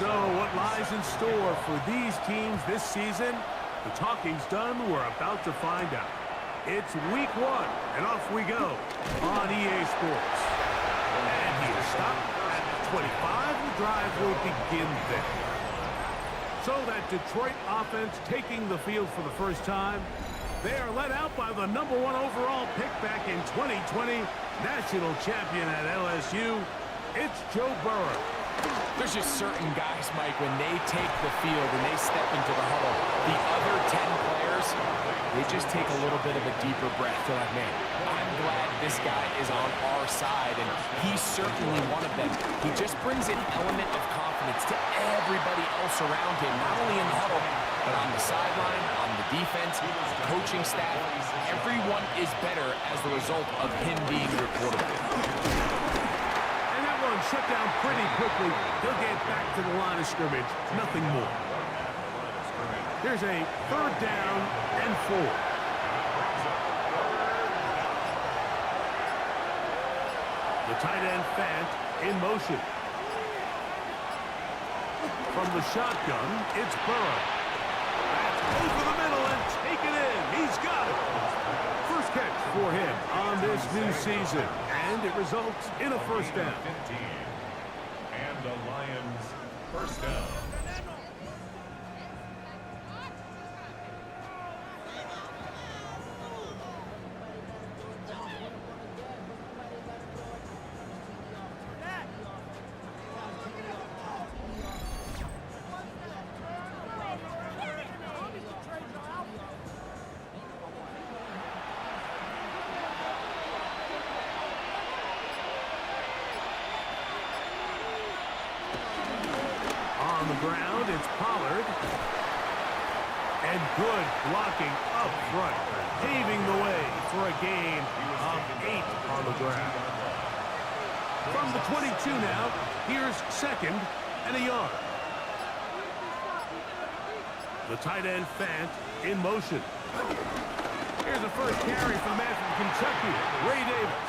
So what lies in store for these teams this season? The talking's done. We're about to find out. It's week 1, and off we go on EA Sports. And he is stopped at 25. The drive will begin there. So that Detroit offense taking the field for the first time. They are led out by the #1 overall pick back in 2020, national champion at LSU. It's Joe Burrow. There's just certain guys, Mike, when they take the field and they step into the huddle, the other 10 players, they just take a little bit of a deeper breath. They're like, man, I'm glad this guy is on our side, and he's certainly one of them. He just brings an element of confidence to everybody else around him, not only in the huddle, but on the sideline, on the defense, coaching staff. Everyone is better as the result of him being reported. Shut down pretty quickly. He'll get back to the line of scrimmage. Nothing more. Here's a 3rd down and 4. The tight end Fant in motion. From the shotgun, it's Burrow. That's over the middle and taken in. He's got it. First catch for him on this new season. And it results in a first down. And the Lions first down. On the ground, it's Pollard. And good blocking up front, paving the way for a gain of 8 on the ground. From the 22 now, here's 2nd and a yard. The tight end Fant in motion. Here's the first carry for the man from Kentucky, Ray Davis.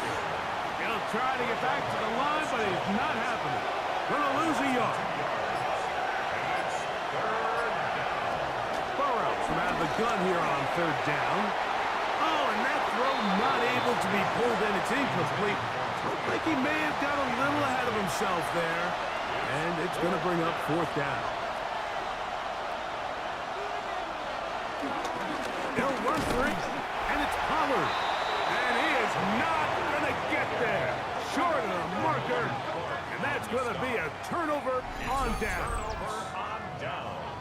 He'll try to get back to the line, but it's not happening. Gonna lose a yard. From out of the gun here on 3rd down. Oh, and that throw not able to be pulled in. It's incomplete. Looked like he may have got a little ahead of himself there. And it's going to bring up 4th down. He'll run for it, and it's Pollard. And he is not going to get there. Short of the marker. And that's going to be a turnover on down.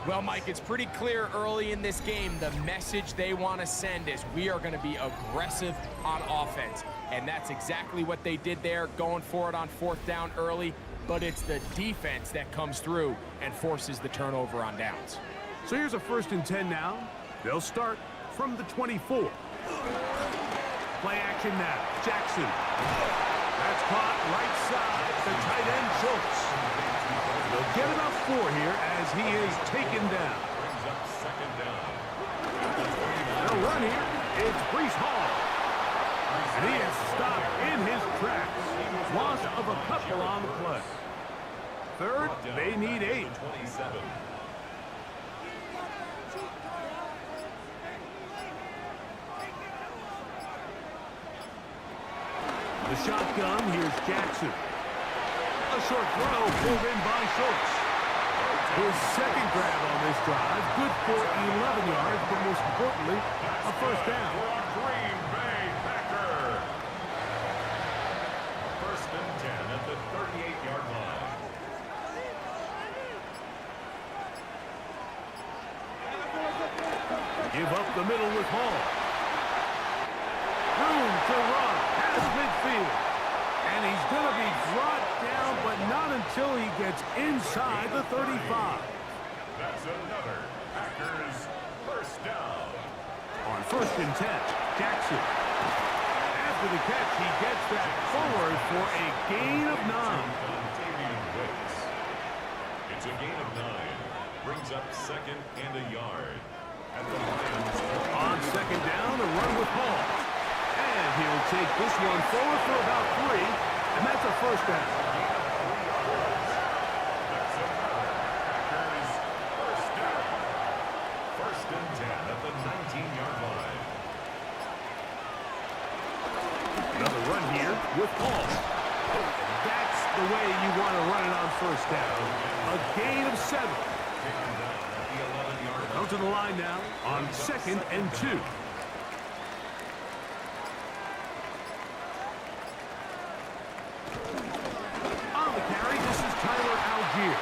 Well, Mike, it's pretty clear early in this game the message they want to send is we are going to be aggressive on offense. And that's exactly what they did there, going for it on 4th down early. But it's the defense that comes through and forces the turnover on downs. So here's a 1st and 10 now. They'll start from the 24. Play action now. Jackson. That's caught right side. The tight end Schultz. They'll get enough 4 here as he is taken down. Brings up 2nd down. They'll run here. It's Breece Hall. And he is stopped in his tracks. Loss of a couple on the play. 3rd, they need 8. 27. The shotgun, here's Jackson. A short throw pulled in by Schultz. His 2nd grab on this drive, good for 11 yards, but most importantly, a first down. Green Bay Packer. 1st and 10 at the 38-yard line. Give up the middle with Hall. Room to run past midfield. And he's going to be brought down, but not until he gets inside the 35. That's another Packers first down. On 1st and 10, Jackson. After the catch, he gets that forward for a gain of 9. It's a gain of 9. Brings up 2nd and a yard. On 2nd down, a run with Hall. And he'll take this one forward for about 3, and that's a first down. the run here with ball. That's the way you want to run it on first down. A gain of 7. Come to the line now on 2nd and 2. On the carry, this is Tyler Algier.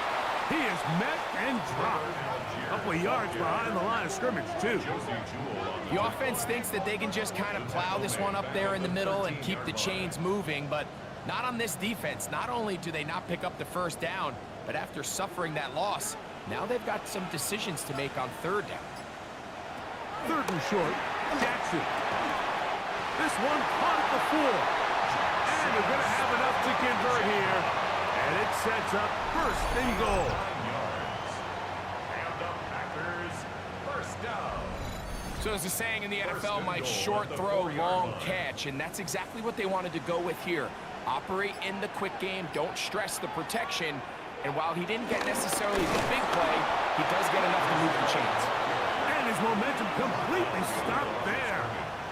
He is met and dropped. A couple of yards behind the line of scrimmage, too. The offense thinks that they can just kind of plow this one up there in the middle and keep the chains moving, but not on this defense. Not only do they not pick up the first down, but after suffering that loss, now they've got some decisions to make on 3rd down. 3rd and short, Jackson. This one caught at the 4. And they're going to have enough to convert here. And it sets up 1st and goal. And the Packers, first down. So as the saying in the NFL, Mike, short throw, long catch, and that's exactly what they wanted to go with here. Operate in the quick game, don't stress the protection, and while he didn't get necessarily the big play, he does get enough to move the chains. And his momentum completely stopped there.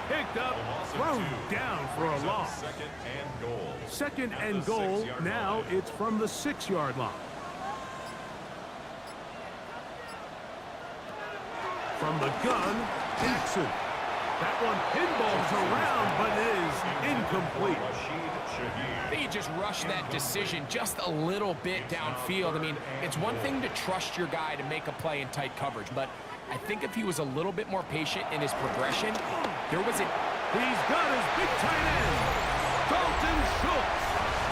Picked up, thrown down for a loss. 2nd and goal. 2nd and goal, now it's from the 6-yard line. From the gun, Jackson. That one pinballs around, but is incomplete. I think you just rushed that decision just a little bit downfield. I mean, it's one thing to trust your guy to make a play in tight coverage, but I think if he was a little bit more patient in his progression, there was a... He's got his big tight end, Dalton Schultz.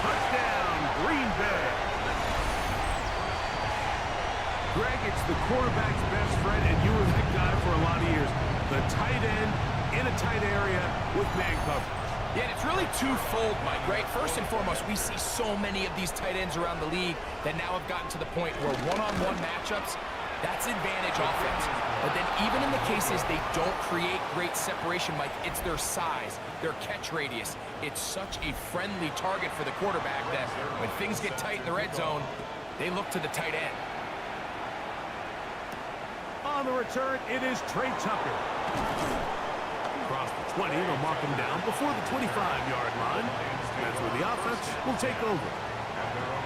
Touchdown, Green Bay. Greg, it's the quarterback's best friend, and you were that guy for a lot of years. The tight end in a tight area with man coverage. Yeah, and it's really twofold, Mike, right? First and foremost, we see so many of these tight ends around the league that now have gotten to the point where one-on-one matchups, that's advantage offense. But then even in the cases they don't create great separation, Mike, it's their size, their catch radius. It's such a friendly target for the quarterback that when things get tight in the red zone, they look to the tight end. On the return, it is Trey Tucker. Across the 20, they'll mark him down before the 25-yard line. That's where the offense will take over.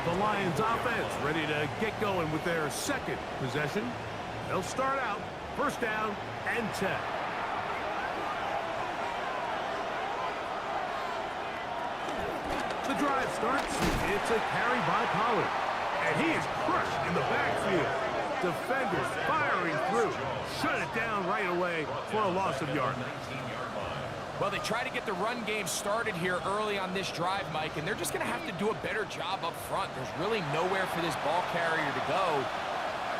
The Lions offense ready to get going with their 2nd possession. They'll start out 1st down and 10. The drive starts. It's a carry by Pollard. And he is crushed in the backfield. Defenders firing through. Shut it down right away for a loss of yardage. Well, they try to get the run game started here early on this drive, Mike, and they're just going to have to do a better job up front. There's really nowhere for this ball carrier to go.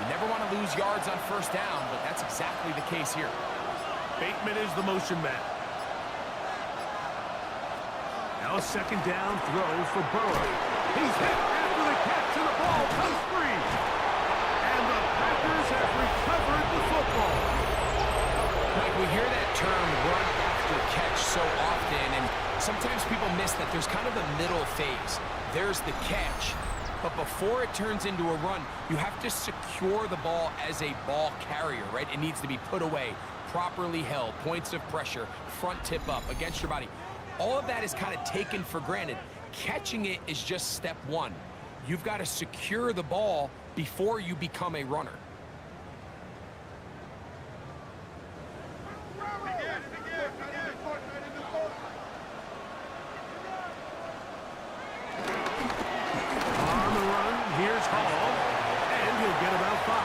You never want to lose yards on 1st down, but that's exactly the case here. Bateman is the motion man. Now a 2nd down throw for Burrow. He's hit after the catch, and the ball comes free. And the Packers have recovered the football. Mike, we hear that term run after catch so often, and sometimes people miss that there's kind of a middle phase. There's the catch, but before it turns into a run, you have to secure the ball as a ball carrier, right? It needs to be put away, properly held, points of pressure, front tip up against your body. All of that is kind of taken for granted. Catching it is just step 1. You've got to secure the ball before you become a runner. On the run, here's Hall, and he'll get about 5.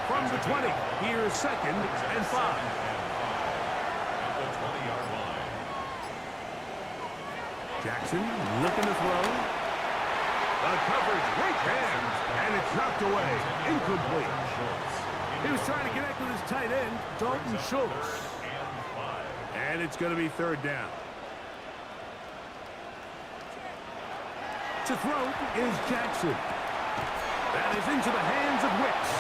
From the 20, here's 2nd and 5. Jackson looking to throw. The coverage right there, and it's knocked away. Incomplete. He was trying to connect with his tight end, Dalton Schultz. And it's going to be 3rd down. To throw is Jackson. That is into the hands of Wicks.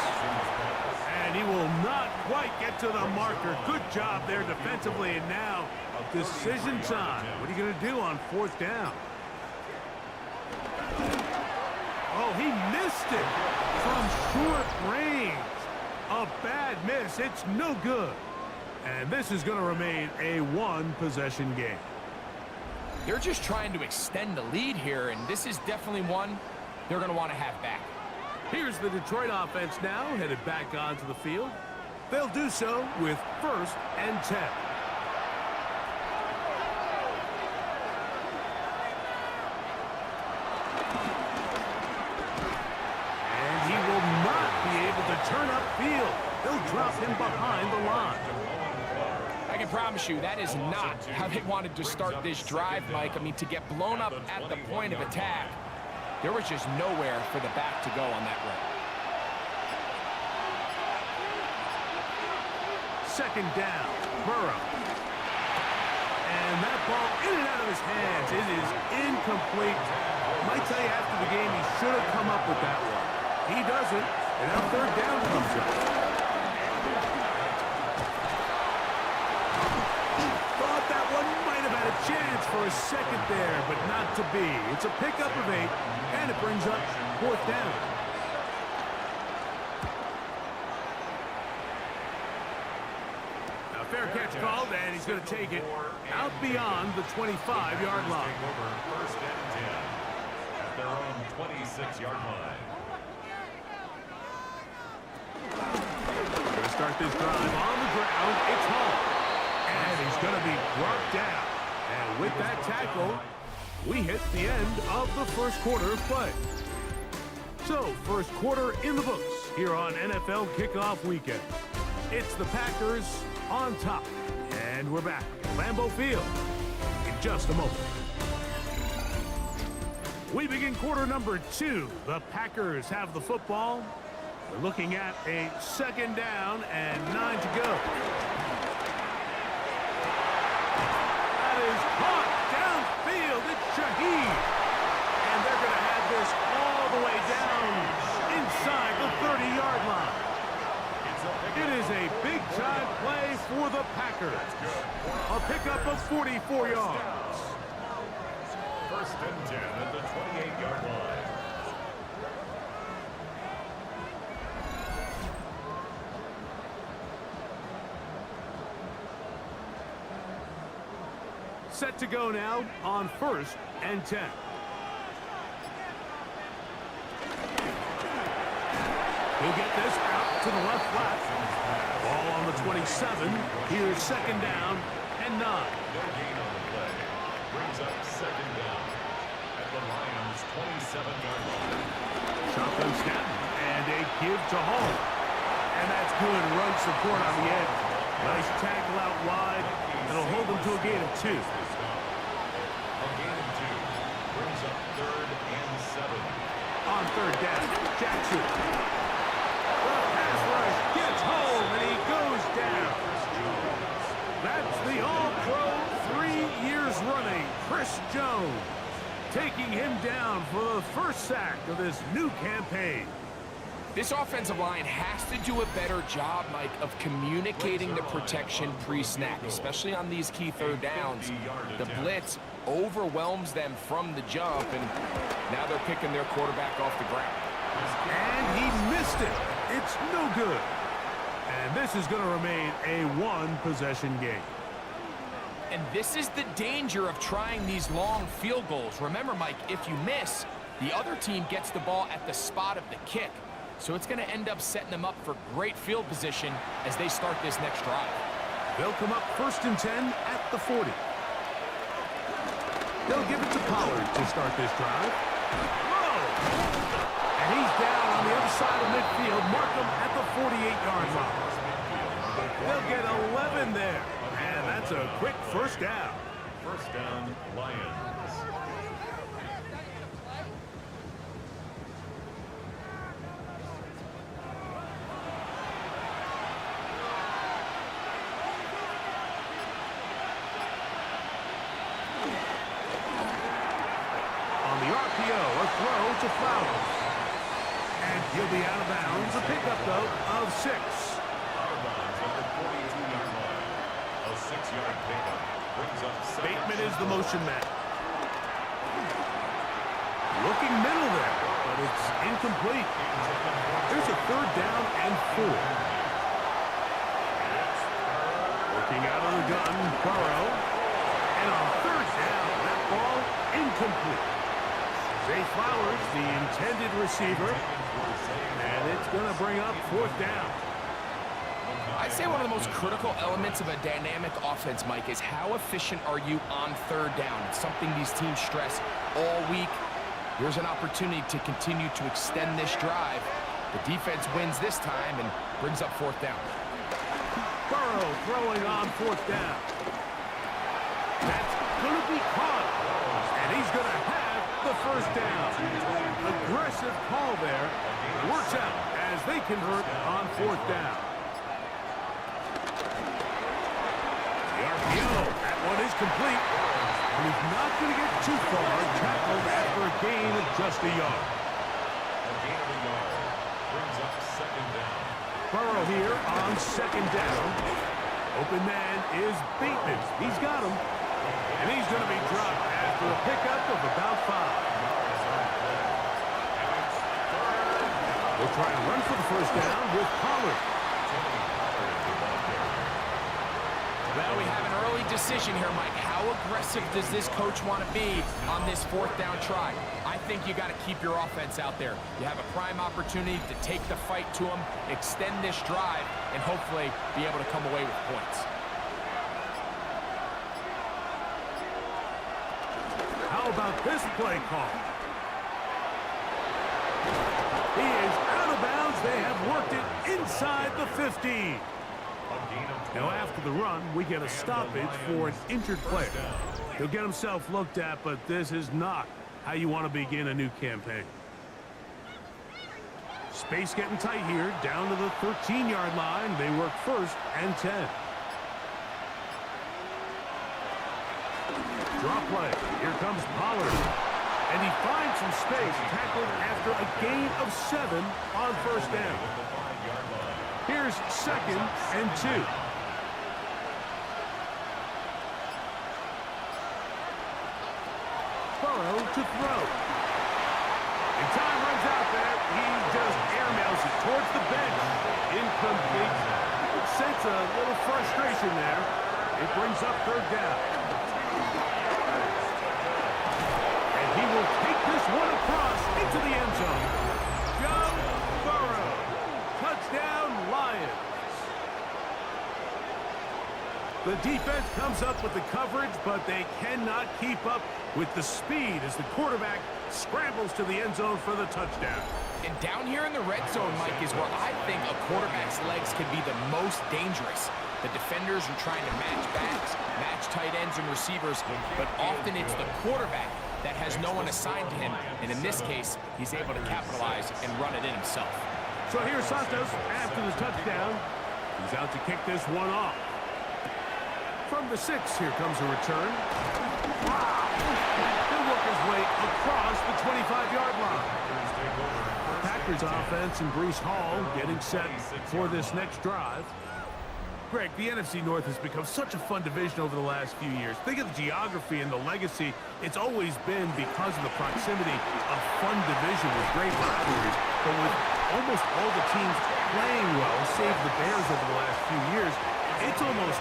And he will not quite get to the marker. Good job there defensively, and now decision time. What are you going to do on 4th down? Oh, he missed it from short range. A bad miss. It's no good. And this is going to remain a one-possession game. They're just trying to extend the lead here, and this is definitely one they're going to want to have back. Here's the Detroit offense now, headed back onto the field. They'll do so with 1st and 10. And he will not be able to turn upfield. They'll drop him behind the line. I can promise you that is not how they wanted to start this drive, Mike. I mean, to get blown up at the point of attack, there was just nowhere for the back to go on that run. 2nd down, Burrow. And that ball in and out of his hands. It is incomplete. Might tell you after the game he should have come up with that one. He doesn't, and now 3rd down comes up. Thought that one might have had a chance for a second there, but not to be. It's a pickup of 8, and it brings up 4th down. Now fair catch called, and he's going to take it out beyond the 25-yard line. 1st and 10 at their own 26-yard line. Going to start this drive on the ground. It's home. And he's going to be brought down. And with that tackle, we hit the end of the 1st quarter of play. So, 1st quarter in the books here on NFL Kickoff Weekend. It's the Packers on top. And we're back at Lambeau Field in just a moment. We begin quarter number 2. The Packers have the football. We're looking at a 2nd down and 9 to go. That is caught downfield. It's Shaheed. And they're going to have this all the way down inside the 30-yard line. It is a big-time play for the Packers. A pickup of 44 yards. 1st and 10 at the 28-yard line. Set to go now on 1st and 10. He'll get this out to the left flat. Ball on the 27. Here's 2nd down and 9. No gain on the play. Brings up 2nd down at the Lions' 27-yard line. Shotgun snap and a give to Hall. And that's good run support on the edge. Nice tackle out wide. It'll hold them to a gain of 2. A gain of 2 brings up 3rd and 7. On 3rd down, Jackson. The pass rush gets home and he goes down. That's the All-Pro 3 years running, Chris Jones, taking him down for the 1st sack of this new campaign. This offensive line has to do a better job, Mike, of communicating the protection pre-snap, especially on these key 3rd downs. The blitz overwhelms them from the jump, and now they're picking their quarterback off the ground. And he missed it. It's no good. And this is going to remain a one-possession game. And this is the danger of trying these long field goals. Remember, Mike, if you miss, the other team gets the ball at the spot of the kick. So it's going to end up setting them up for great field position as they start this next drive. They'll come up 1st and 10 at the 40. They'll give it to Pollard to start this drive. Whoa! And he's down on the other side of midfield. Mark him at the 48-yard line. They'll get 11 there. And that's a quick 1st down. 1st down, Lions. To Flowers. And he'll be out of bounds. A pickup, though, of 6. Out of bounds at the 42-yard line. A 6-yard pickup brings up 2nd. Bateman is the motion man. Looking middle there, but it's incomplete. There's a 3rd down and 4. Looking out of the gun, Burrow. And on third down, that ball incomplete. Zay Flowers, the intended receiver. And it's going to bring up fourth down. I'd say one of the most critical elements of a dynamic offense, Mike, is how efficient are you on third down? It's something these teams stress all week. Here's an opportunity to continue to extend this drive. The defense wins this time and brings up fourth down. Burrow throwing on fourth down. That's going to be caught. And he's going to have the first down. Aggressive call there. Works out as they convert on fourth down. The RPO. That one is complete. And he's not going to get too far. Tackled after a gain of just a yard. A gain of a yard. Brings up second down. Burrow here on second down. Open man is Bateman. He's got him. And he's going to be dropped after a pickup of about 5. They'll try and run for the first down with Pollard. Well, we have an early decision here, Mike. How aggressive does this coach want to be on this fourth down try? I think you got to keep your offense out there. You have a prime opportunity to take the fight to them, extend this drive, and hopefully be able to come away with points. How about this play call? He is out of bounds. They have worked it inside the 15. Now, after the run, we get a stoppage for an injured player. He'll get himself looked at, but this is not how you want to begin a new campaign. Space getting tight here, down to the 13-yard line. They work first and 10. Draw play. Here comes Pollard. And he finds some space, tackled after a gain of 7 on first down. Here's second and 2. Burrow to throw. And time runs out there. He just airmails it towards the bench. Incomplete. Sense a little frustration there. It brings up third down. And he will take this one across into the end zone. Joe Burrow. Touchdown, Lions. The defense comes up with the coverage, but they cannot keep up with the speed as the quarterback scrambles to the end zone for the touchdown. And down here in the red zone, Mike, is where I think a quarterback's legs can be the most dangerous. The defenders are trying to match backs, match tight ends and receivers, but often it's the quarterback that has no one assigned to him. And in this case, he's able to capitalize and run it in himself. So here's Santos after the touchdown. He's out to kick this one off. From the 6, here comes a return. Wow! He'll work his way across the 25-yard line. Packers offense and Breece Hall getting set for this next drive. Greg, the NFC North has become such a fun division over the last few years. Think of the geography and the legacy. It's always been because of the proximity a fun division with great rivalries. But with almost all the teams playing well, save the Bears over the last few years, it's almost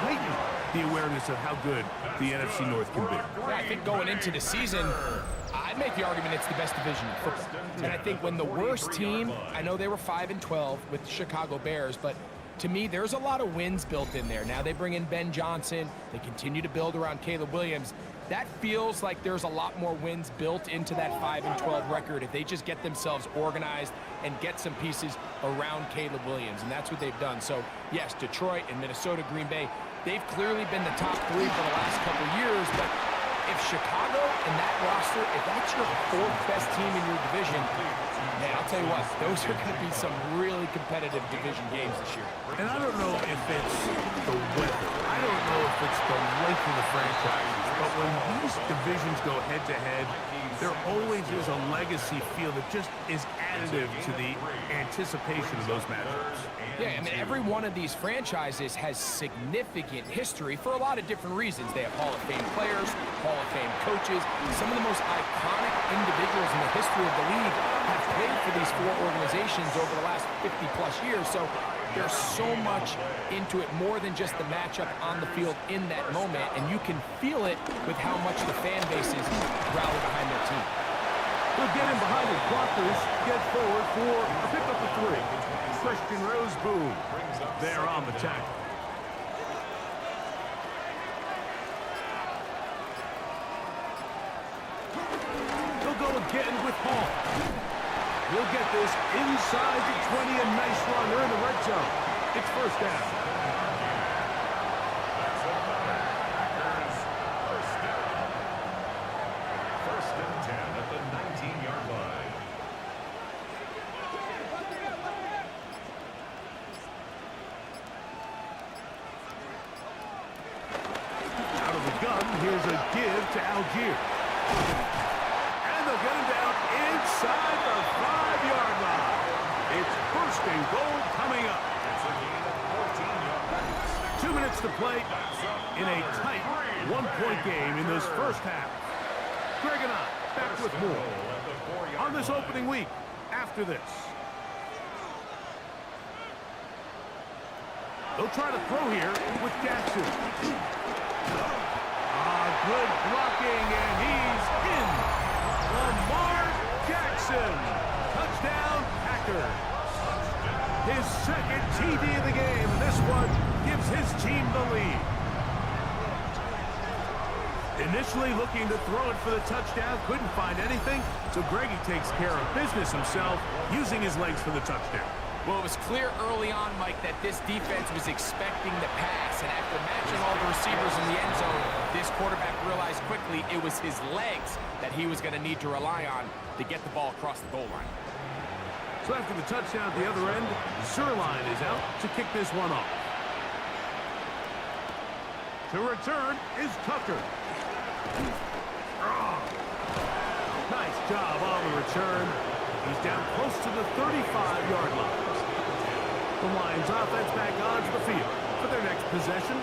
heightened the awareness of how good the NFC North can be. Yeah, I think going into the season, I'd make the argument it's the best division in football. And I think when the worst team, I know they were 5-12 with the Chicago Bears, but to me, there's a lot of wins built in there. Now they bring in Ben Johnson. They continue to build around Caleb Williams. That feels like there's a lot more wins built into that 5-12 record if they just get themselves organized and get some pieces around Caleb Williams, and that's what they've done. So, yes, Detroit and Minnesota, Green Bay, they've clearly been the top 3 for the last couple of years, but if Chicago and that roster, if that's your 4th best team in your division, man, I'll tell you what, those are going to be some really competitive division games this year. And I don't know if it's the weather. I don't know if it's the length of the franchises. But when these divisions go head-to-head, there always is a legacy feel that just is additive to the anticipation of those matchups. Yeah, I mean, every one of these franchises has significant history for a lot of different reasons. They have Hall of Fame players, Hall of Fame coaches. Some of the most iconic individuals in the history of the league have played for these 4 organizations over the last 50-plus years. So There's so much into it, more than just the matchup on the field in that moment, and you can feel it with how much the fan bases rally behind their team. They'll get in behind his blockers, get forward for a pickup of 3. Christian Roseboom there on the tackle. They'll go again with Hall. He'll get this inside the 20, a nice run. They're in the red zone. It's first down. First and 10 at the 19-yard line. Out of the gun, here's a give to Algier. And they'll get him down inside the 5-yard line. It's first and goal coming up. It's a gain of 14 yards. 2 minutes to play in a tight one-point game in this first half. Greg and I back with more on this opening week after this. They'll try to throw here with Jackson. Good blocking, and he's in. Lamar Jackson. Touchdown, Packers. His second TD of the game, and this one gives his team the lead. Initially looking to throw it for the touchdown, couldn't find anything, so Greggy takes care of business himself, using his legs for the touchdown. Well, it was clear early on, Mike, that this defense was expecting the pass, and after matching all the receivers in the end zone, this quarterback realized quickly it was his legs that he was going to need to rely on to get the ball across the goal line. So after the touchdown at the other end, Zerline is out to kick this one off. To return is Tucker. Nice job on the return. He's down close to the 35-yard line. The Lions offense back onto the field for their next possession.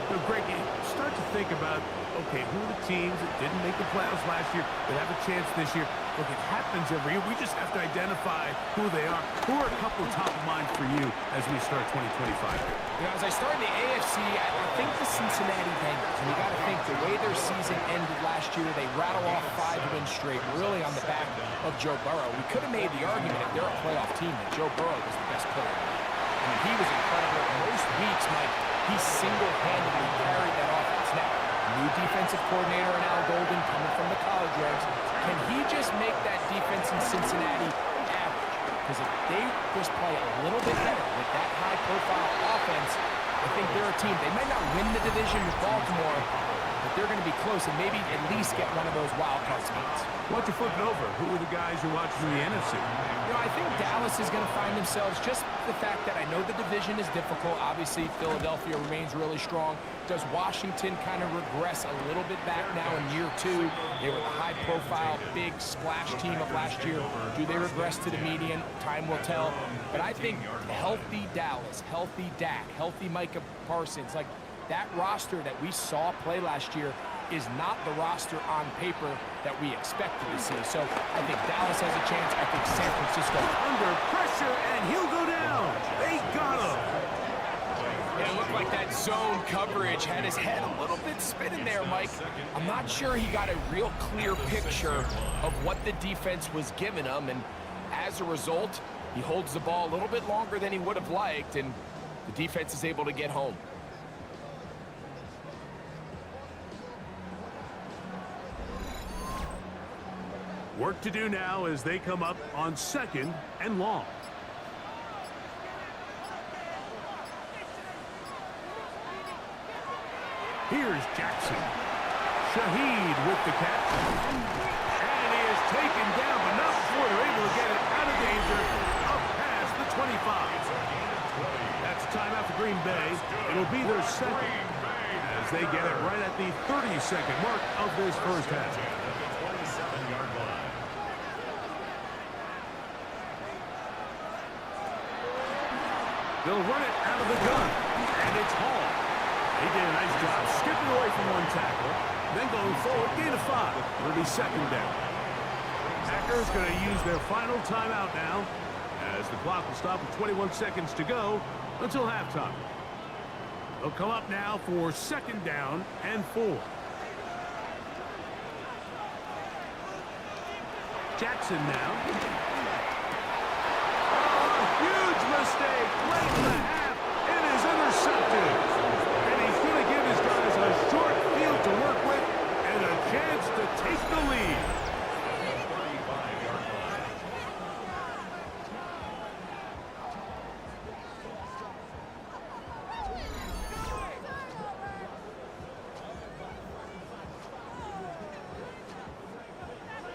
So, Greg, you start to think about, okay, who are the teams that didn't make the playoffs last year that have a chance this year? Look, it happens every year. We just have to identify who they are. Who are a couple top of mind for you as we start 2025? You know, as I start in the AFC, I think the Cincinnati Bengals. And you got to think the way their season ended last year, they rattle off 5 wins straight, really on the back of Joe Burrow. We could have made the argument if they're a playoff team that Joe Burrow was the best player. I mean, he was incredible. Most weeks, Mike, he single-handedly carried that offense. Now, new defensive coordinator in Al Golden coming from the college ranks. Can he just make that defense in Cincinnati average? Because if they just play a little bit better with that high-profile offense, I think they're a team. They might not win the division with Baltimore, but they're going to be close and maybe at least get one of those wild card spots. Why don't you flip it over? Who are the guys you're watching in the NFC? You know, I think Dallas is going to find themselves, just the fact that I know the division is difficult. Obviously, Philadelphia remains really strong. Does Washington kind of regress a little bit back now in year 2? They were the high-profile, big splash team of last year. Do they regress to the median? Time will tell. But I think healthy Dallas, healthy Dak, healthy Micah Parsons, like that roster that we saw play last year is not the roster on paper that we expected to see. So I think Dallas has a chance. I think San Francisco under pressure, and he'll go down. They got him. Yeah, it looked like that zone coverage had his head a little bit spinning there, Mike. I'm not sure he got a real clear picture of what the defense was giving him, and as a result, he holds the ball a little bit longer than he would have liked, and the defense is able to get home. Work to do now as they come up on 2nd and long. Here's Jackson. Shaheed with the catch. And he is taken down, but not before they're able to get it out of danger up past the 25. That's timeout for Green Bay. It'll be their second as they get it right at the 30-second mark of this first half. They'll run it out of the gun, and it's Hall. He did a nice job skipping away from one tackle, then going forward, gain of 5. It'll be second down. Packers going to use their final timeout now, as the clock will stop with 21 seconds to go until halftime. They'll come up now for 2nd down and 4. Jackson now. Oh, huge mistake late in the half. It is intercepted. And he's going to give his guys a short field to work with and a chance to take the lead.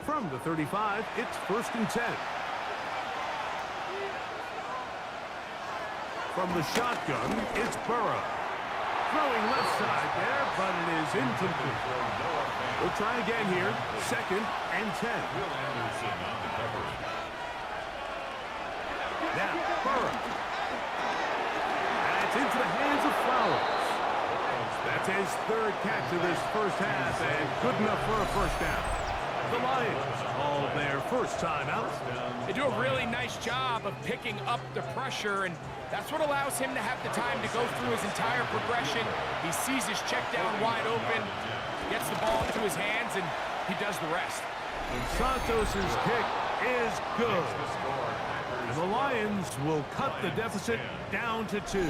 From the 35, it's 1st and 10. From the shotgun, it's Burrow. Throwing left side there, but it is incomplete. We'll try again here. 2nd and 10. Now, Burrow. That's into the hands of Flowers. That's his 3rd catch of this first half, and good enough for a 1st down. The Lions call their first time out. They do a really nice job of picking up the pressure, and that's what allows him to have the time to go through his entire progression. He sees his check down wide open, gets the ball into his hands, and he does the rest. And Santos' kick is good. And the Lions will cut the deficit down to 2.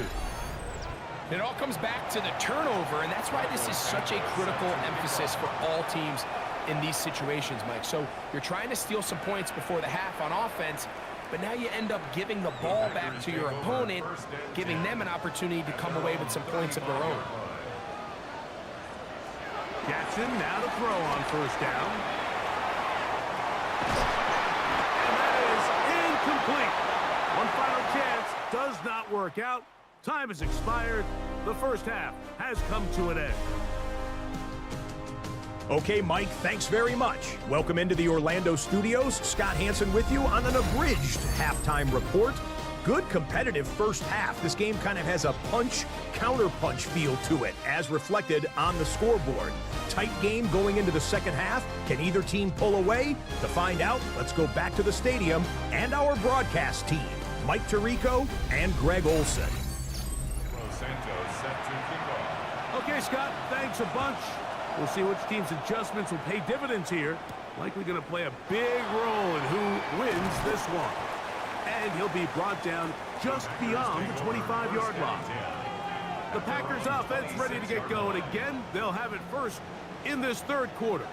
It all comes back to the turnover, and that's why this is such a critical emphasis for all teams in these situations, Mike. So you're trying to steal some points before the half on offense, but now you end up giving the ball back to your opponent, giving them an opportunity to come away with some points of their own. Jackson now to throw on 1st down. And that is incomplete. One final chance does not work out. Time has expired. The first half has come to an end. Okay, Mike, thanks very much. Welcome into the Orlando studios. Scott Hansen with you on an abridged halftime report. Good competitive first half. This game kind of has a punch-counter-punch feel to it, as reflected on the scoreboard. Tight game going into the second half. Can either team pull away? To find out, let's go back to the stadium and our broadcast team, Mike Tirico and Greg Olson. Okay, Scott, thanks a bunch. We'll see which team's adjustments will pay dividends here. Likely going to play a big role in who wins this one. And he'll be brought down just beyond the 25-yard line. The Packers offense ready to get going again. They'll have it first in this 3rd quarter.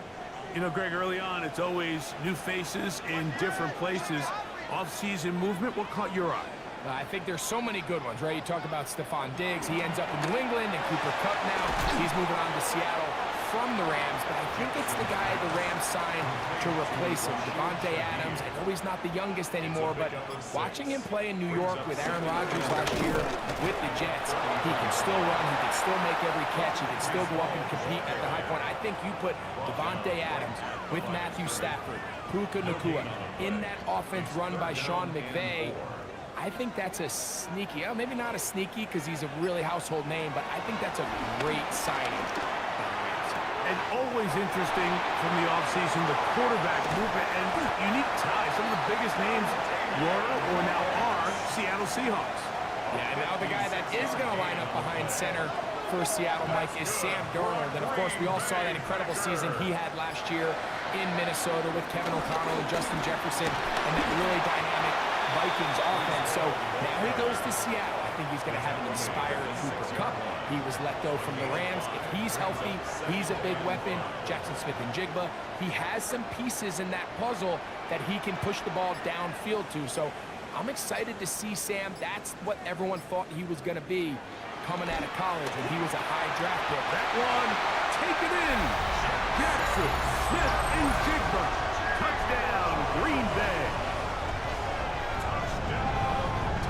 You know, Greg, early on, it's always new faces in different places. Off-season movement, what caught your eye? I think there's so many good ones, right? You talk about Stephon Diggs. He ends up in New England, and Cooper Kupp now. He's moving on to Seattle from the Rams, but I think it's the guy the Rams signed to replace him, Davante Adams. I know he's not the youngest anymore, but watching him play in New York with Aaron Rodgers last year with the Jets, he can still run, he can still make every catch, he can still go up and compete at the high point. I think you put Davante Adams with Matthew Stafford, Puka Nacua, in that offense run by Sean McVay. I think that's a sneaky, maybe not a sneaky because he's a really household name, but I think that's a great signing. And always interesting from the offseason, the quarterback movement and unique ties. Some of the biggest names were or now are Seattle Seahawks. Yeah, now the guy that is going to line up behind center for Seattle, Mike, is Sam Darnold. And, of course, we all saw that incredible season he had last year in Minnesota with Kevin O'Connell and Justin Jefferson and that really dynamic Vikings offense. So now he goes to Seattle. I think he's going to have an inspired Cooper Kupp. He was let go from the Rams. If he's healthy, he's a big weapon. Jackson Smith-Njigba. He has some pieces in that puzzle that he can push the ball downfield to. So I'm excited to see Sam. That's what everyone thought he was going to be coming out of college when he was a high draft pick. That one, take it in. Jackson Smith-Njigba. Touchdown, Green Bay.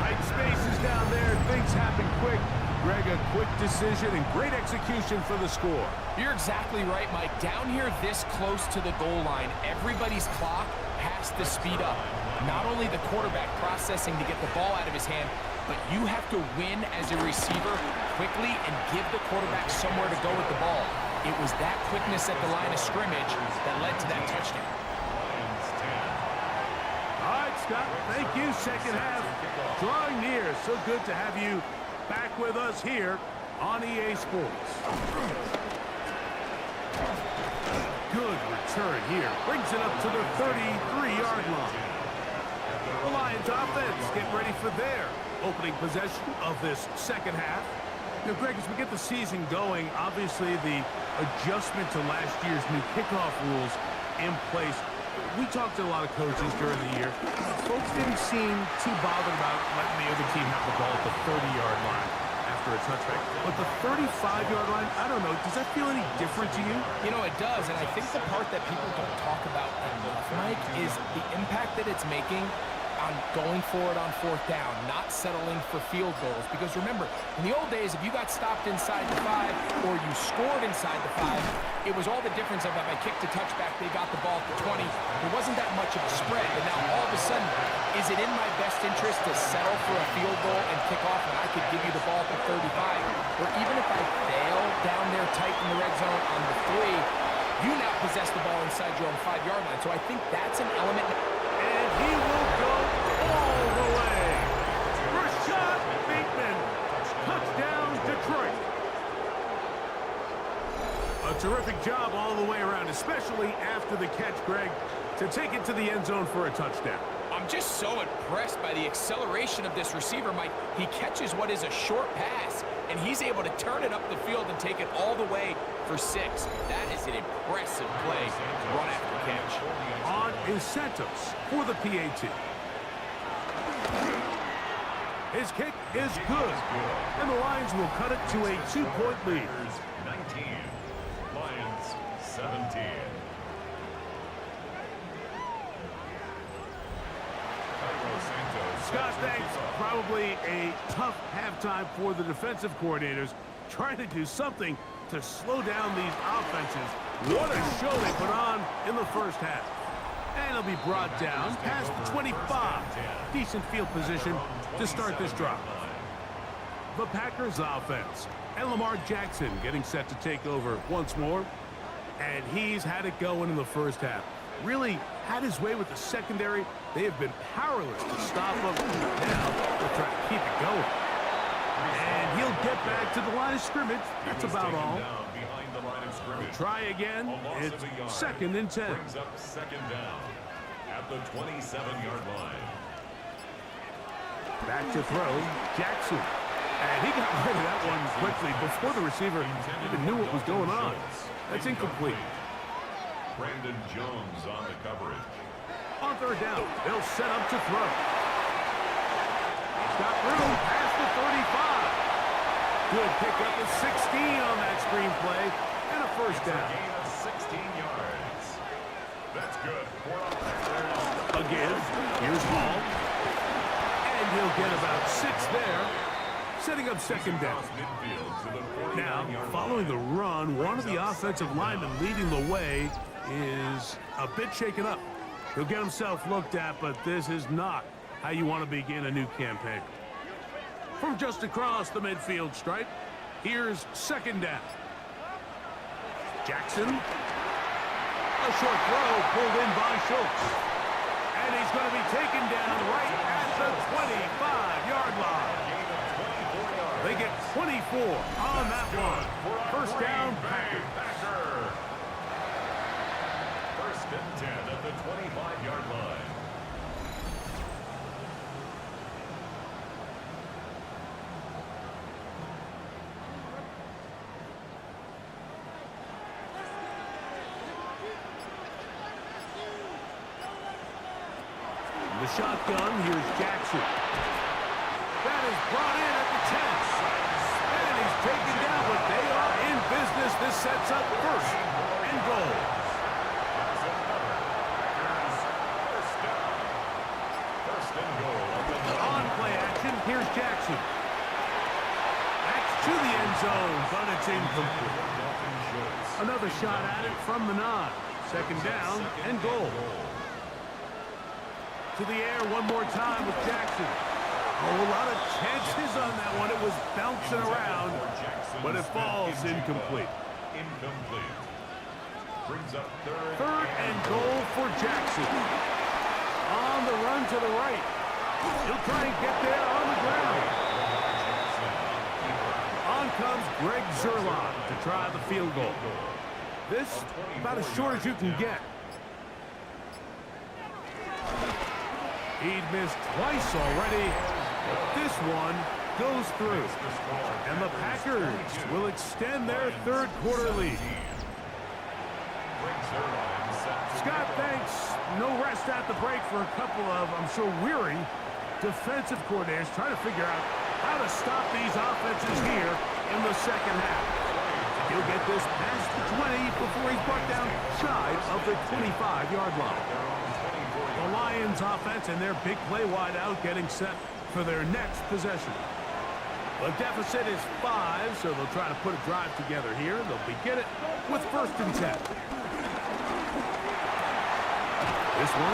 Tight spaces down there. Things happen quick. Greg, a quick decision and great execution for the score. You're exactly right, Mike. Down here this close to the goal line, everybody's clock has to speed up. Not only the quarterback processing to get the ball out of his hand, but you have to win as a receiver quickly and give the quarterback somewhere to go with the ball. It was that quickness at the line of scrimmage that led to that touchdown. All right, Scott. Thank you. Second half drawing near. So good to have you back with us here on EA Sports. Good return here. Brings it up to the 33-yard line. The Lions offense getting ready for their opening possession of this second half. You know, Greg, as we get the season going, obviously the adjustment to last year's new kickoff rules in place. We talked to a lot of coaches during the year. Folks didn't seem too bothered about letting the other team have the ball at the 30-yard line after a touchback. But the 35-yard line, I don't know, does that feel any different to you? You know, it does, and I think the part that people don't talk about enough, Mike, is the impact that it's making on going for it on fourth down, not settling for field goals. Because remember, in the old days, if you got stopped inside the 5 or you scored inside the 5, it was all the difference of if I kicked a touchback, they got the ball at the 20. There wasn't that much of a spread. But now all of a sudden, is it in my best interest to settle for a field goal and kick off when I could give you the ball at the 35? Or even if I fail down there tight in the red zone on the 3, you now possess the ball inside your own 5-yard line. So I think that's an element. And he will go all the way. Rashad Bateman. Touchdown, Detroit. A terrific job all the way around, especially after the catch, Greg, to take it to the end zone for a touchdown. I'm just so impressed by the acceleration of this receiver, Mike. He catches what is a short pass, and he's able to turn it up the field and take it all the way for 6. That is an impressive play, run after catch. On is Santos for the PAT. His kick is good, and the Lions will cut it to a 2-point lead. 19, Lions 17. Scott, thanks. Probably a tough halftime for the defensive coordinators, trying to do something to slow down these offenses. What a show they put on in the first half. And it'll be brought down past the 25. Decent field position to start this drive. The Packers offense. And Lamar Jackson getting set to take over once more. And he's had it going in the first half. Really had his way with the secondary. They have been powerless to stop him. Now they'll try to keep it going. And he'll get back to the line of scrimmage. That's about all. Try again. It's 2nd and 10. Brings up 2nd down at the 27-yard line. Back to throw, Jackson. And he got rid of that one quickly before the receiver even knew what was going on. That's incomplete. Brandon Jones on the coverage. On 3rd down, they'll set up to throw. He's got room past the 35. Good pickup of 16 on that screenplay. And a 1st down. Gain of 16 yards. That's good. Again, here's Hall. And he'll get about 6 there, setting up 2nd down. Now, following the run, one of the offensive linemen leading the way is a bit shaken up. He'll get himself looked at, but this is not how you want to begin a new campaign. From just across the midfield stripe, here's 2nd down. Jackson. A short throw pulled in by Schultz. And he's going to be taken down right at the 25-yard line. They get 24 on that one. 1st down, Packers. 1st and 10 at the 25-yard line. The shotgun, here's Jackson. That is brought in at the 10. And he's taken down, but they are in business. This sets up 1st and goal. On play action, here's Jackson. That's to the end zone, but it's incomplete. Another shot at it from the 9. 2nd down and goal. To the air one more time with Jackson. Oh, a lot of chances on that one. It was bouncing around, but it falls incomplete. Brings up 3rd 3rd and goal for Jackson. On the run to the right. He'll try and get there on the ground. On comes Greg Zerline to try the field goal. This about as short as you can get. He'd missed twice already, but this one goes through. And the Packers will extend their third quarter lead. Scott, thanks. No rest at the break for a couple of, I'm sure, weary defensive coordinators trying to figure out how to stop these offenses here in the second half. He'll get this past the 20 before he's brought down shy of the 25-yard line. The Lions offense and their big play wide out getting set for their next possession. The deficit is 5, so they'll try to put a drive together here. They'll begin it with 1st and 10. This one.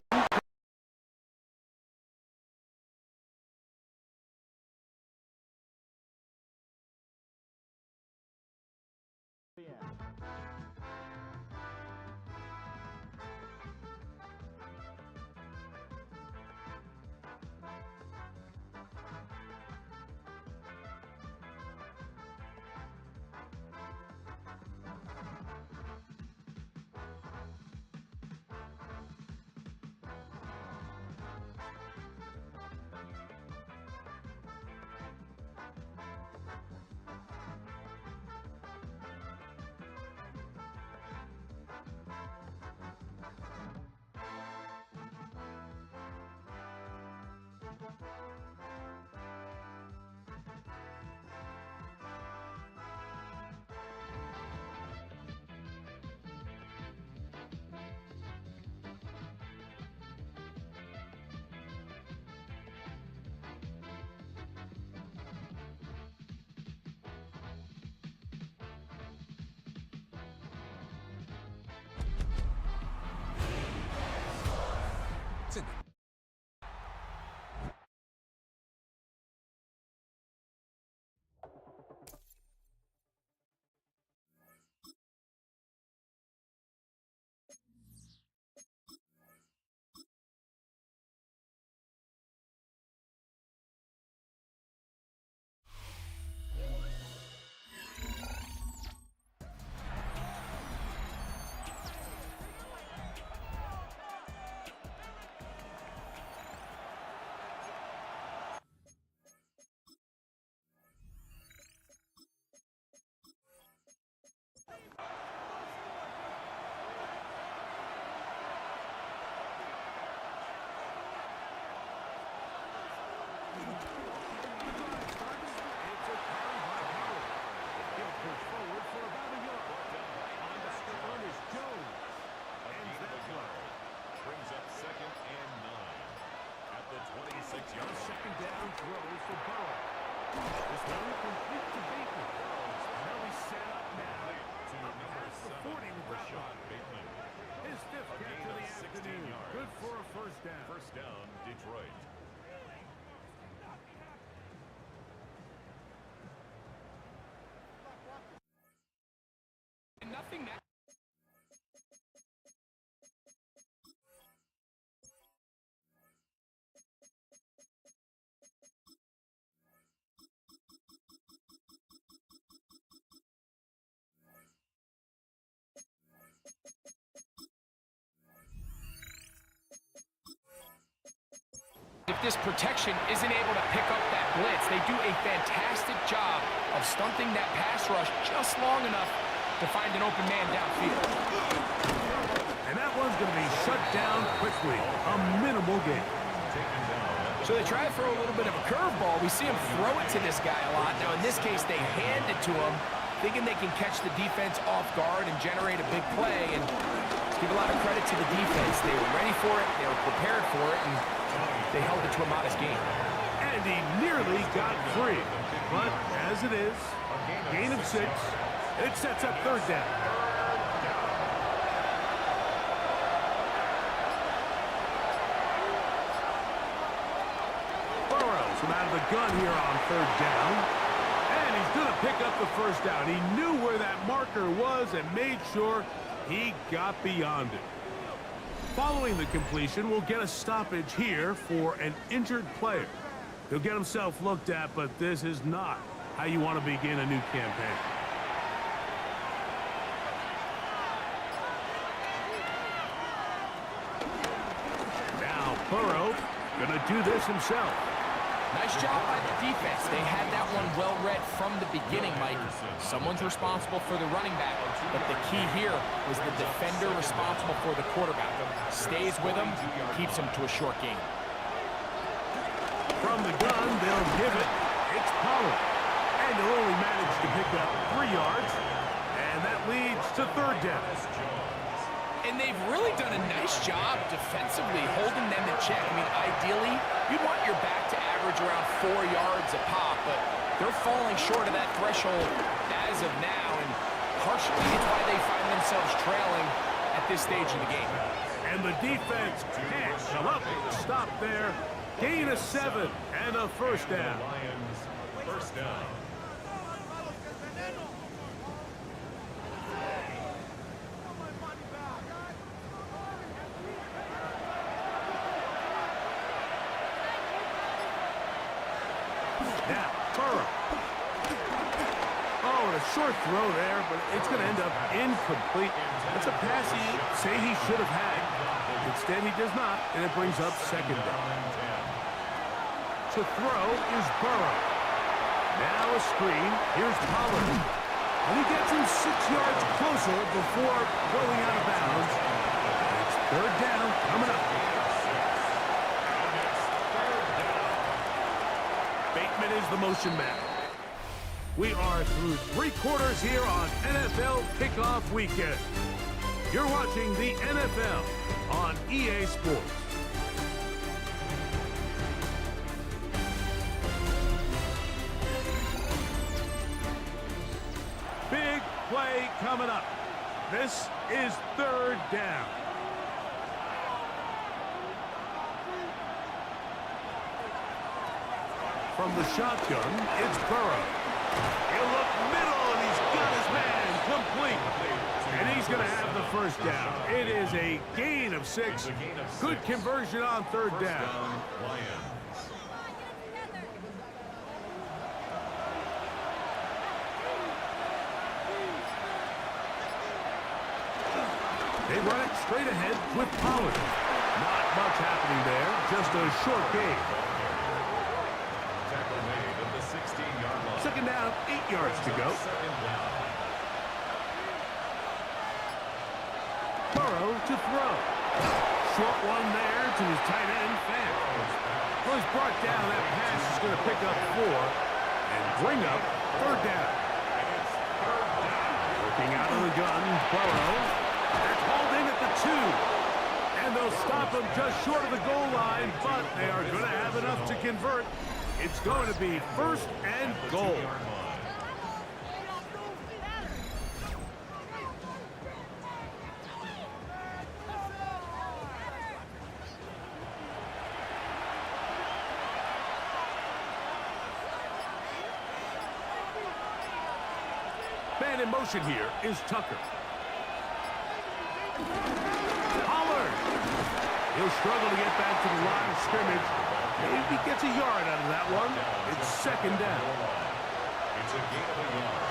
First down, Detroit. Nothing that. If this protection isn't able to pick up that blitz, they do a fantastic job of stunting that pass rush just long enough to find an open man downfield. And that one's going to be shut down quickly. A minimal gain. So they try to throw a little bit of a curveball. We see him throw it to this guy a lot. Now, in this case, they hand it to him, thinking they can catch the defense off guard and generate a big play. And give a lot of credit to the defense. They were ready for it. They were prepared for it. And they held it to a modest gain. And he nearly got free. But as it is, gain of 6. It sets up 3rd down. Burrows from out of the gun here on 3rd down. And he's going to pick up the 1st down. He knew where that marker was and made sure he got beyond it. Following the completion, we'll get a stoppage here for an injured player. He'll get himself looked at, but this is not how you want to begin a new campaign. Now Burrow gonna do this himself. Nice job by the defense. They had that one well read from the beginning, Mike. Someone's responsible for the running back, but the key here was the defender responsible for the quarterback. Stays with him, keeps him to a short game. From the gun, they'll give it. It's Pollard. And they'll only manage to pick up 3 yards. And that leads to third down. And they've really done a nice job defensively, holding them in check. I mean, ideally, you'd want your back to average around 4 yards a pop, but they're falling short of that threshold as of now, and partially it's why they find themselves trailing at this stage of the game. And the defense can't come up with a stop there. Gain of 7 and a first down. Lions, first down. Now, Burrow. Oh, and a short throw there, but it's going to end up incomplete. It's a pass say he should have had. Instead, he does not, and it brings up second down. To throw is Burrow. Now a screen. Here's Pollard. And he gets him 6 yards closer before going out of bounds. It's third down coming up. Bateman is the motion man. We are through 3 quarters here on NFL Kickoff Weekend. You're watching the NFL on EA Sports. Big play coming up. This is third down. From the shotgun, it's Burrow. He'll look middle, and he's got his man complete. And he's going to have the first down. It is a gain of 6. Good conversion on third down. They run it straight ahead with Pollard. Not much happening there, just a short gain. Tackle made at the 16-yard line. Second down, 8 yards to go. Burrow to throw. Short one there to his tight end, Fan. Well, he's brought down. That pass is going to pick up 4 and bring up third down. Working out of the gun, Burrow. They're called in at the 2. And they'll stop him just short of the goal line, but they are going to have enough to convert. It's going to be first and goal. Man in motion here is Tucker. Pollard. He'll struggle to get back to the line of scrimmage. Maybe gets a yard out of that one. It's second down. It's a gain of a yard.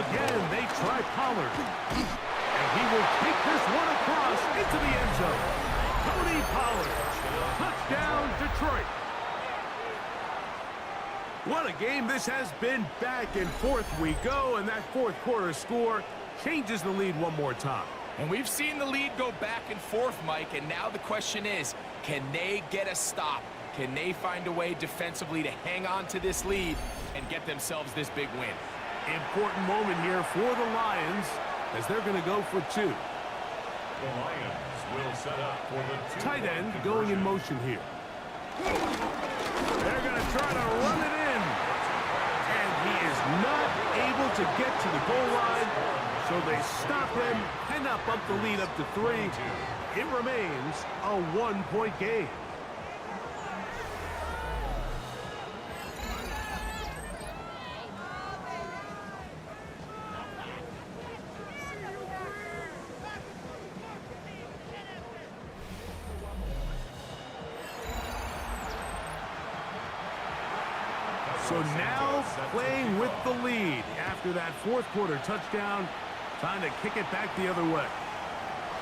Again, they try Pollard. And he will take this one across into the end zone. Tony Pollard. Touchdown, Detroit. What a game this has been. Back and forth we go, and that fourth quarter score changes the lead one more time. And we've seen the lead go back and forth, Mike, and now the question is, can they get a stop? Can they find a way defensively to hang on to this lead and get themselves this big win? Important moment here for the Lions as they're going to go for 2. The Lions will set up for the Tight end going in motion here. They're going to try to run it in. And he is not able to get to the goal line, so they stop him and up the lead up to 3. It remains a 1-point game. So now playing with the lead after that fourth quarter touchdown, trying to kick it back the other way.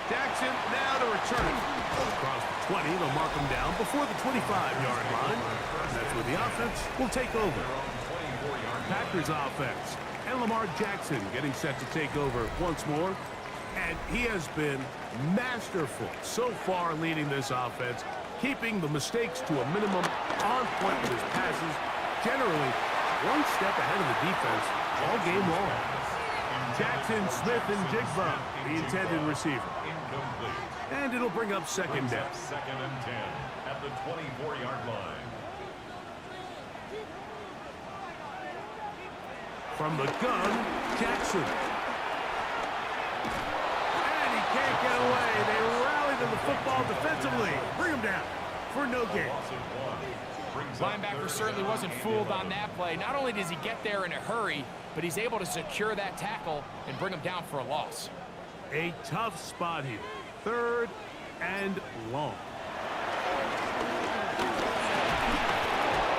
Jackson now to return it. Across the 20, they'll mark him down before the 25-yard line. That's where the offense will take over. Packers offense. And Lamar Jackson getting set to take over once more. And he has been masterful so far leading this offense, keeping the mistakes to a minimum, on point with his passes, generally one step ahead of the defense all game long. Jackson, Smith, and Jigba, the intended receiver. And it'll bring up second down. Second and 10 at the 24-yard line. From the gun, Jackson. And he can't get away. They rallied to the football defensively. Bring him down for no gain. Linebacker certainly wasn't fooled on that play. Not only does he get there in a hurry, but he's able to secure that tackle and bring him down for a loss. A tough spot here. Third and long.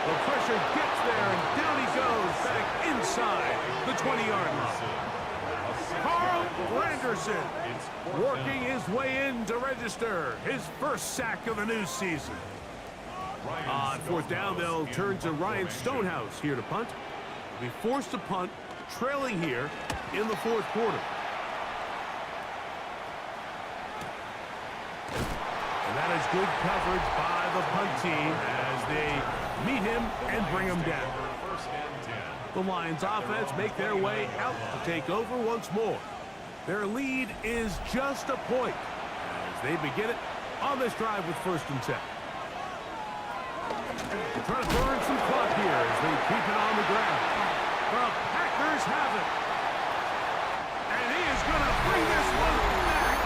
The pressure gets there, and down he goes back inside the 20-yard line. Carl Granderson working his way in to register his first sack of the new season. On fourth down, they'll turn to Ryan Stonehouse here to punt. They'll be forced to punt, trailing here in the fourth quarter. And that is good coverage by the punt team as they meet him and bring him down. The Lions offense make their way out to take over once more. Their lead is just a point as they begin it on this drive with first and 10. They're trying to burn some clock here as they keep it on the ground. The Packers have it. And he is going to bring this one back.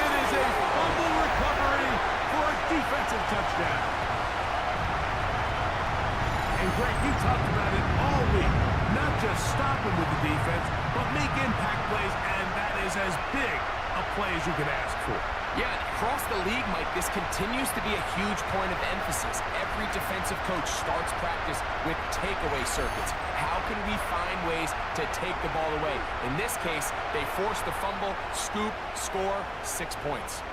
It is a fumble recovery for a defensive touchdown. And Greg, you talked about it all week. Not just stopping with the defense, but make impact plays, and that is as big a play as you could ask for. Yeah, across the league, Mike, this continues to be a huge point of emphasis. Every defensive coach starts practice with takeaway circuits. How can we find ways to take the ball away? In this case, they force the fumble, scoop, score, 6 points.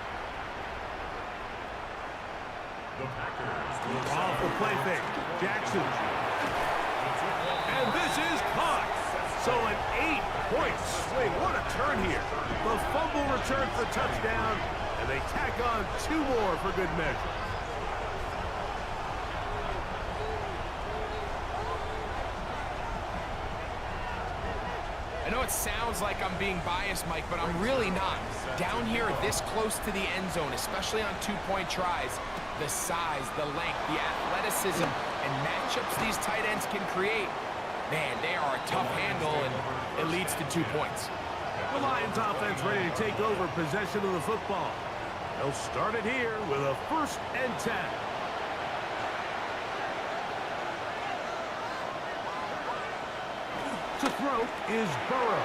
The Packers. Awful play fake. Jackson. And this is caught. So an 8-point swing. What a turn here. The fumble return for touchdown, and they tack on 2 more for good measure. I know it sounds like I'm being biased, Mike, but I'm really not. Down here this close to the end zone, especially on 2-point tries, the size, the length, the athleticism, and matchups these tight ends can create, man, they are a tough handle, and it leads to 2 points. The Lions offense ready to take over possession of the football. They'll start it here with a first and 10. To throw is Burrow.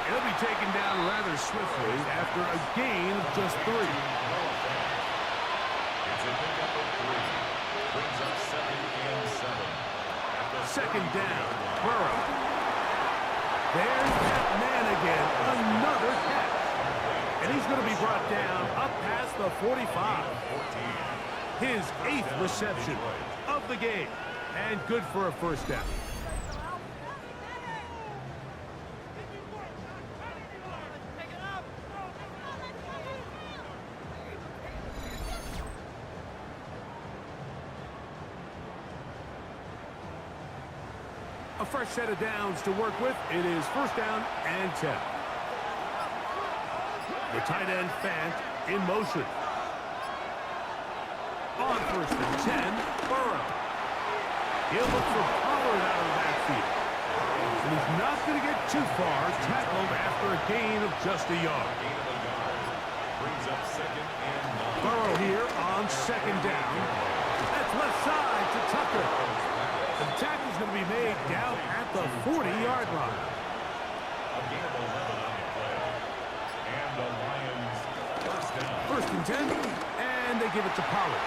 He'll be taken down rather swiftly after a gain of just 3. It's a pickup of 3. Brings up second and 7. Second down, Burrow. There's that man again, another catch. And he's going to be brought down up past the 45. His 8th reception of the game, and good for a first down. A fresh set of downs to work with. It is first down and 10. The tight end Fant in motion. On first and 10, Burrow. He'll look for Pollard out of the backfield. And he's not going to get too far, tackled after a gain of just a yard. Brings up second and 9. Burrow here on second down. That's left side to Tucker. The tackle's going to be made down at the 40-yard line. A gain of 11 on the play. And the Lions first down. First and 10, and they give it to Pollard.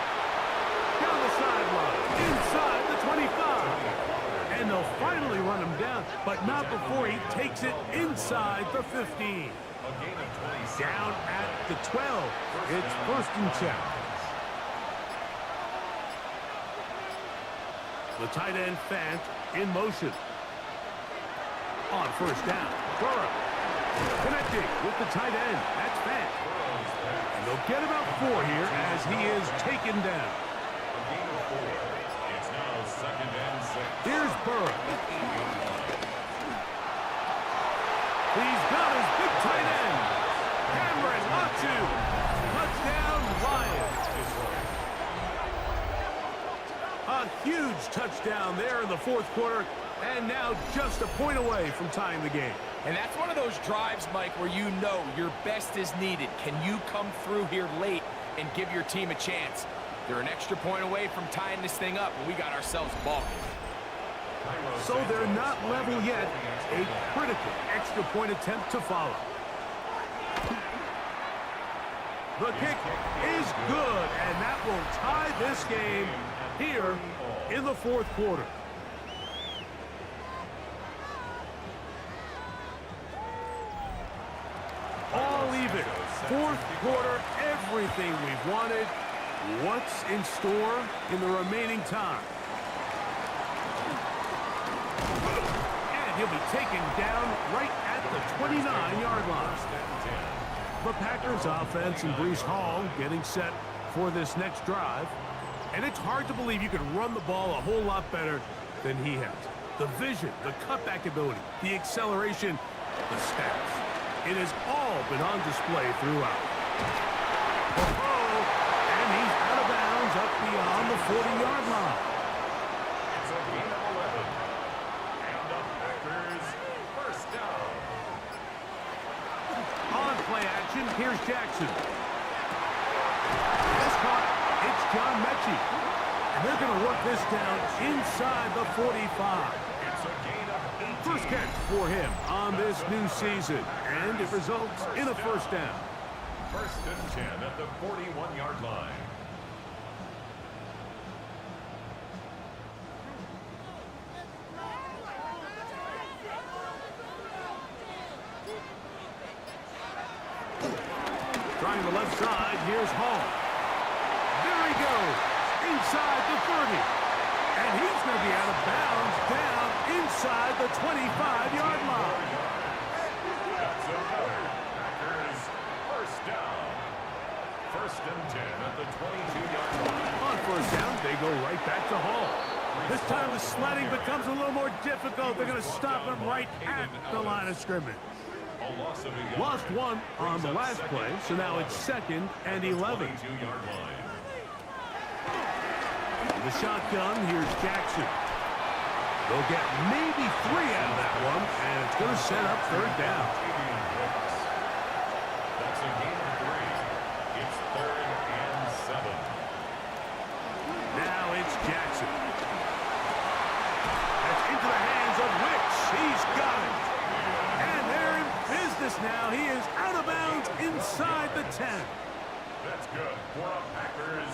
Down the sideline, inside the 25. And they'll finally run him down, but not before he takes it inside the 15. Down at the 12. It's first and 10. The tight end Fant in motion. On first down, Burrow connecting with the tight end. That's Fant. And they'll get about 4 here as he is taken down. It's now second and 6. Here's Burrow. He's got his big tight end. Cameron Latu. Touchdown, Lions. A huge touchdown there in the fourth quarter, and now just a point away from tying the game. And that's one of those drives, Mike, where you know your best is needed. Can you come through here late and give your team a chance? They're an extra point away from tying this thing up, and we got ourselves a ball game. So they're not level yet. A critical extra point attempt to follow. The kick is good, and that will tie this game here in the fourth quarter. All even. Fourth quarter, everything we've wanted. What's in store in the remaining time? And he'll be taken down right at the 29-yard line. The Packers offense and Breece Hall getting set for this next drive. And it's hard to believe you can run the ball a whole lot better than he has. The vision, the cutback ability, the acceleration, the stats. It has all been on display throughout. And he's out of bounds up beyond the 40-yard line. It's a gain of 11. And the Packers first down. On play action, here's Jackson. This caught, it's John Mechie. And they're going to work this down inside the 45. It's a gain of 18. First catch for him on this new season. And it results in a first down. First and 10 at the 41-yard line. Trying the left side, here's Hall. There he goes, inside the 30. And he's going to be out of bounds down inside the 25-yard line. That's another Packers first down. First and 10 at the 22-yard line. On first down, they go right back to Hall. This time the sledding becomes a little more difficult. They're going to stop him right at the line of scrimmage. A loss of a yard. Lost one on the last play, so now it's second and 11. 22-yard line. The shotgun, here's Jackson. They'll get maybe 3 out of that one, and it's going to set up third down. That's a gain of 3. It's third and 7. Now it's Jackson. That's into the hands of Wicks. He's got it. And they're in business now. He is out of bounds inside the 10. That's good for a Packers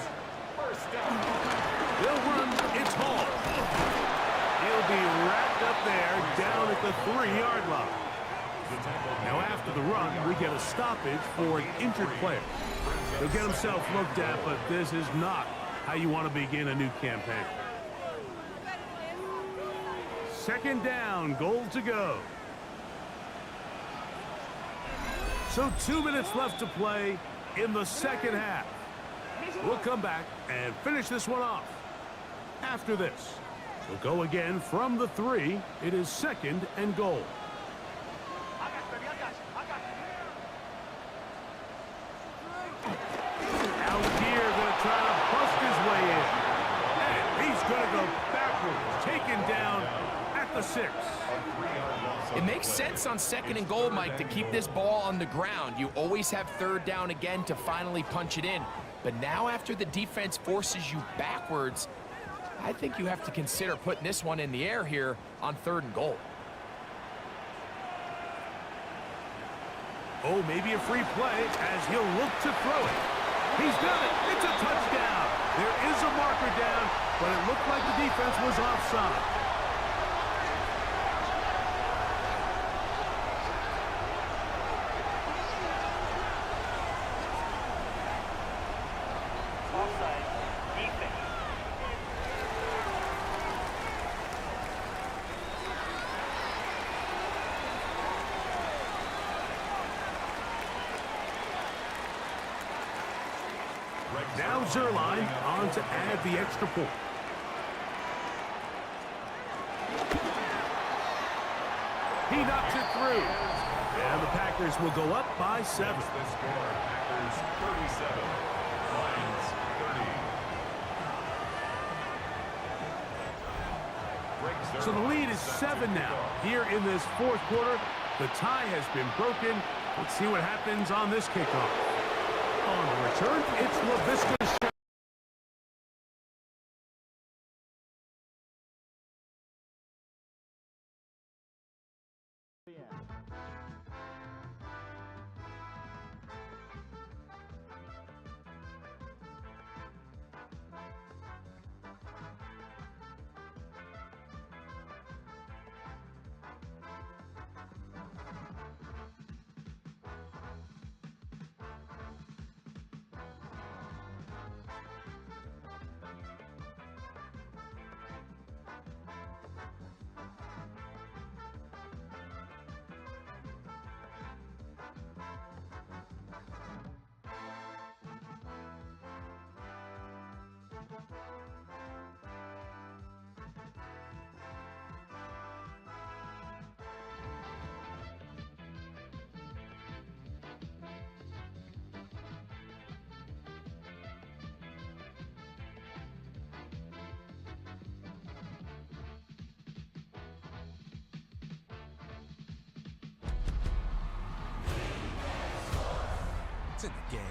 first down. They'll run. It's Hall. He'll be wrapped up there down at the 3-yard line. Now after the run, we get a stoppage for an injured player. He'll get himself looked at, but this is not how you want to begin a new campaign. Second down, goal to go. So 2 minutes left to play in the second half. We'll come back and finish this one off. After this, we'll go again from the 3. It is second and goal. Out here, going to try to bust his way in. And he's going to go backwards, taken down at the 6. It makes sense on second and goal, Mike, to keep this ball on the ground. You always have third down again to finally punch it in. But now after the defense forces you backwards, I think you have to consider putting this one in the air here on third and goal. Oh, maybe a free play as he'll look to throw it. He's got it. It's a touchdown. There is a marker down, but it looked like the defense was offside. Now Zerline on to add the extra point. He knocks it through. And the Packers will go up by 7. The score, Packers 37, Lions 30. So the lead is 7 now. Here in this fourth quarter, the tie has been broken. Let's see what happens on this kickoff. On the return, it's Laviska's shot. In the game.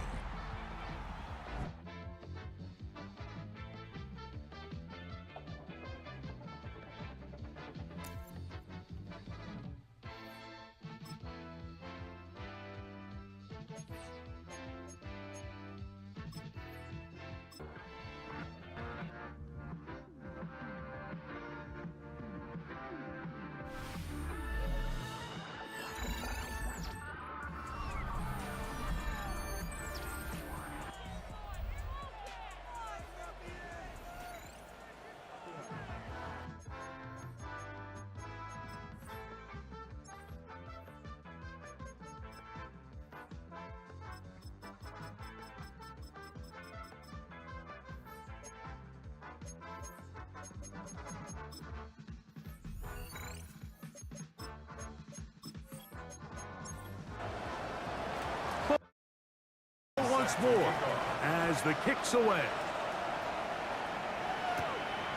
Once more as the kick's away.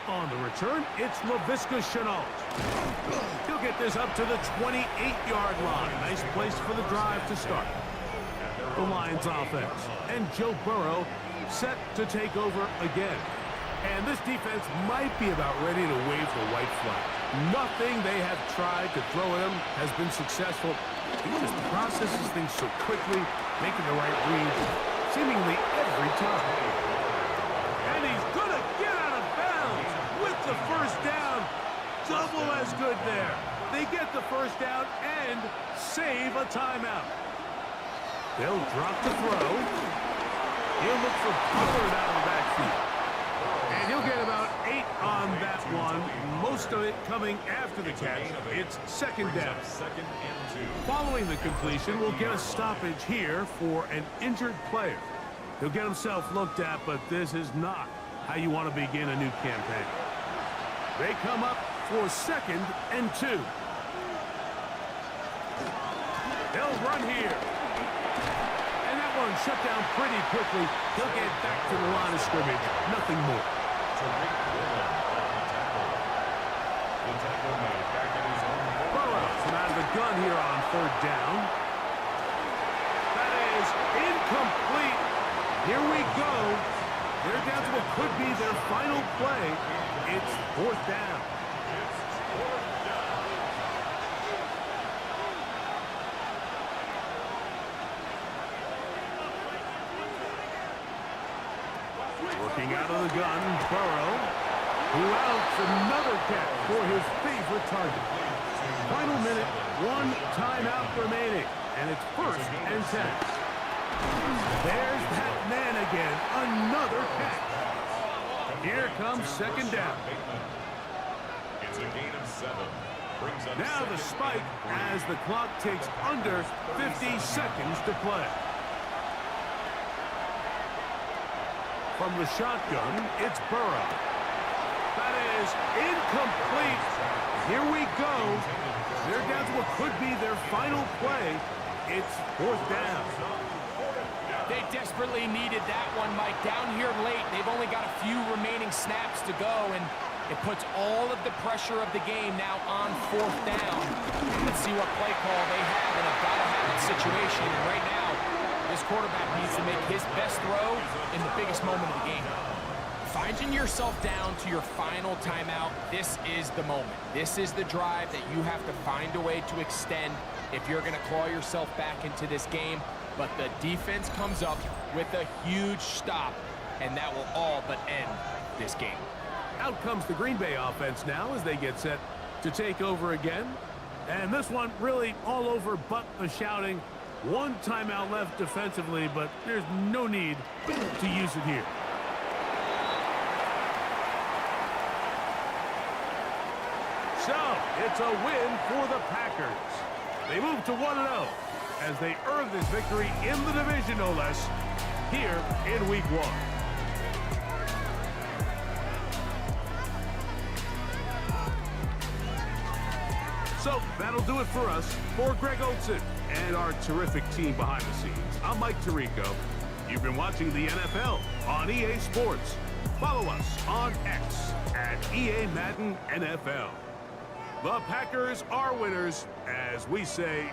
On the return, it's Laviska Shenault. He'll get this up to the 28-yard line. Nice place for the drive to start. The Lions offense and Joe Burrow set to take over again. And this defense might be about ready to wave the white flag. Nothing they have tried to throw at him has been successful. He just processes things so quickly, making the right read seemingly every time. And he's going to get out of bounds with the first down. Double as good there. They get the first down and save a timeout. They'll drop the throw. He'll look for Pollard out of the backfield. And he'll get about 8 on that one. Most of it coming after the catch. It's second down. Second and 2. Following the completion, we'll get a stoppage here for an injured player. He'll get himself looked at, but this is not how you want to begin a new campaign. They come up for second and 2. They'll run here. And that one shut down pretty quickly. He'll get back to the line of scrimmage. Nothing more. Burrow from out of the gun here on third down. That is incomplete. Here we go. They're down to what could be their final play. It's fourth down. Working out of the gun, Burrow, who outs another catch for his favorite target. Final minute, 1 timeout remaining, and it's 1st and 10. There's that man again, another catch. Here comes 2nd down. It's a gain of 7. Brings up Now the spike as the clock takes under 50 seconds to play. From the shotgun, it's Burrow. That is incomplete. Here we go. They're down to what could be their final play. It's 4th down. They desperately needed that one, Mike. Down here late, they've only got a few remaining snaps to go, and it puts all of the pressure of the game now on 4th down. Let's see what play call they have in a gotta-have-it situation. And right now, this quarterback needs to make his best throw in the biggest moment of the game. Finding yourself down to your final timeout, this is the moment. This is the drive that you have to find a way to extend if you're going to claw yourself back into this game. But the defense comes up with a huge stop, and that will all but end this game. Out comes the Green Bay offense now as they get set to take over again. And this one really all over but the shouting. 1 timeout left defensively, but there's no need to use it here. So, it's a win for the Packers. They move to 1-0 as they earn this victory in the division, no less, here in Week 1. So, that'll do it for us. For Greg Olsen and our terrific team behind the scenes, I'm Mike Tirico. You've been watching the NFL on EA Sports. Follow us on X at EA Madden NFL. The Packers are winners, as we say.